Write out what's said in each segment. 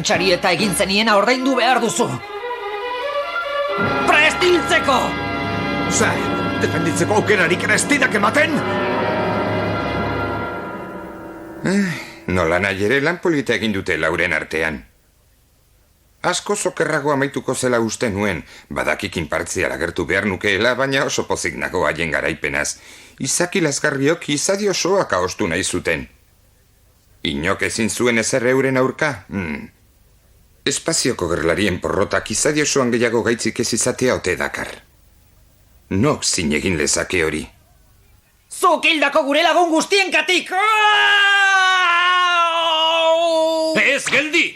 jantxari eta egin zeniena ordaindu behar duzu. Prest hiltzeko! Zer, defenditzeko aukerarik ere ez didak ematen? Nola nahi ere lan polita egin dute lauren artean. Asko zokerrago amaituko zela uste nuen, badakikin partzial agertu behar nukeela, baina oso pozik nago haien garaipenaz. Izaki Lazgarriok izadi osoak ahostu nahi zuten. Inok ezin zuen ezer euren aurka? Espazioko gerlarien porrotak izadi osoan gehiago gaitzik ez izatea ote dakar. Nok zin egin lezake hori. Zuk hildako gure lagun guztienkatik! Ez, geldi!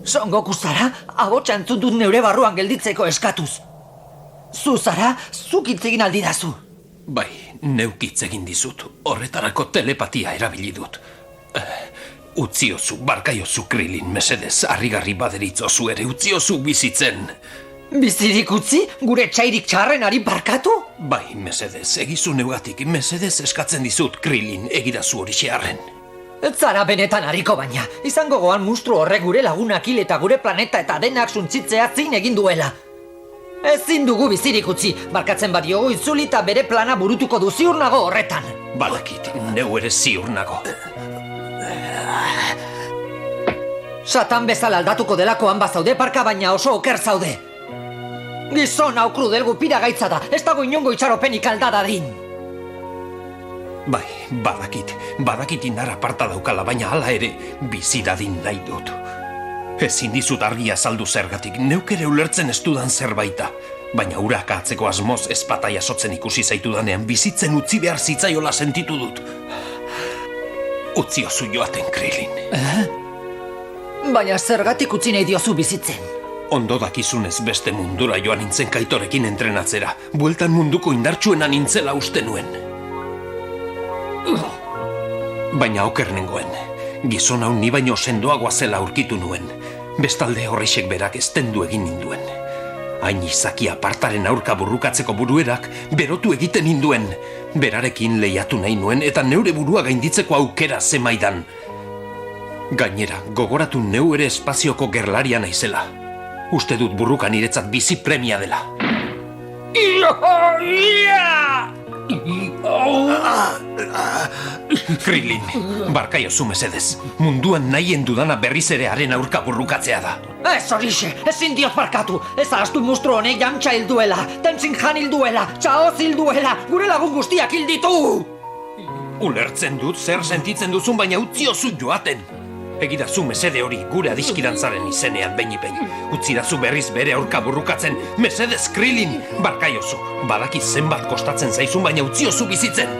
Son Goku zara, ahotsa entzun dut neure barruan gelditzeko eskatuz. Zu zara, zuk hitz egin aldidazu. Bai, neuk hitz egin dizut, horretarako telepatia erabili dut. Utziozu, barkaiozu Krilin, mesedez, harrigarri baderitzozu ere, utziozu bizitzen. Bizirik utzi, gure txairik txarrenari barkatu? Bai, mesedez, egizu neugatik, mesedez eskatzen dizut, Krilin, egidazu hori xearren. Ez zara benetan hariko baina, izango goan mustru horrek gure lagunak hil eta gure planeta eta denak suntzitzea zin egin duela. Ezin dugu bizirik utzi, barkatzen badiogu itzuli eta bere plana burutuko du, ziur nago horretan. Badakit, neu ere ziur nago. Satan bezala aldatuko delakoan bazaude parka, baina oso oker zaude. Gizon hau krudelgu piragaitza da, ez dago inongo itxaropenik alda dadin. Bai, badakit indar aparta daukala, baina hala ere bizi dadin nahi dut. Ezin dizut argia azaldu zergatik, neuk ere ulertzen ez dudan zerbaita. Baina urak atzeko asmoz ezpata jasotzen ikusi zaitudanean bizitzen utzi behar zitzaiola sentitu dut. Utziozu joaten, Krilin. Baina zergatik utzi nahi diozu bizitzen. Ondo dakizunez beste mundura joan nintzen Kaitorekin entrenatzera. Bueltan munduko indartsuena nintzela uste nuen. Baina oker nengoen. Gizon hau ni baino sendoagoa zela aurkitu nuen. Bestalde horrexek berak estendu egin ninduen. Hain izaki apartaren aurka burrukatzeko buruerak berotu egiten ninduen. Berarekin lehiatu nahi nuen eta neure burua gainditzeko aukera zemaidan. Gainera, gogoratu neu ere espazioko gerlaria naizela. Uste dut burruka niretzat bizi premia dela. Krilin, barkaiozu mesedez. Munduan nahien dudana berriz ere haren aurka burrukatzea da. Ez horixe, ezin diot barkatu. Ez ahaztu mustru honek Yamcha hil duela, Tenzin Han hil duela, Chaoz hil duela, gure lagun guztiak hil ditu! Ulertzen dut zer sentitzen duzun, baina utziozu joaten. Egidazu mesede hori gure adiskirantzaren izenean behin-behin. Utzidazu berriz bere aurka burrukatzen, mesedez Krilin, barkaiozu. Badaki zenbat kostatzen zaizun, baina utziozu bizitzen.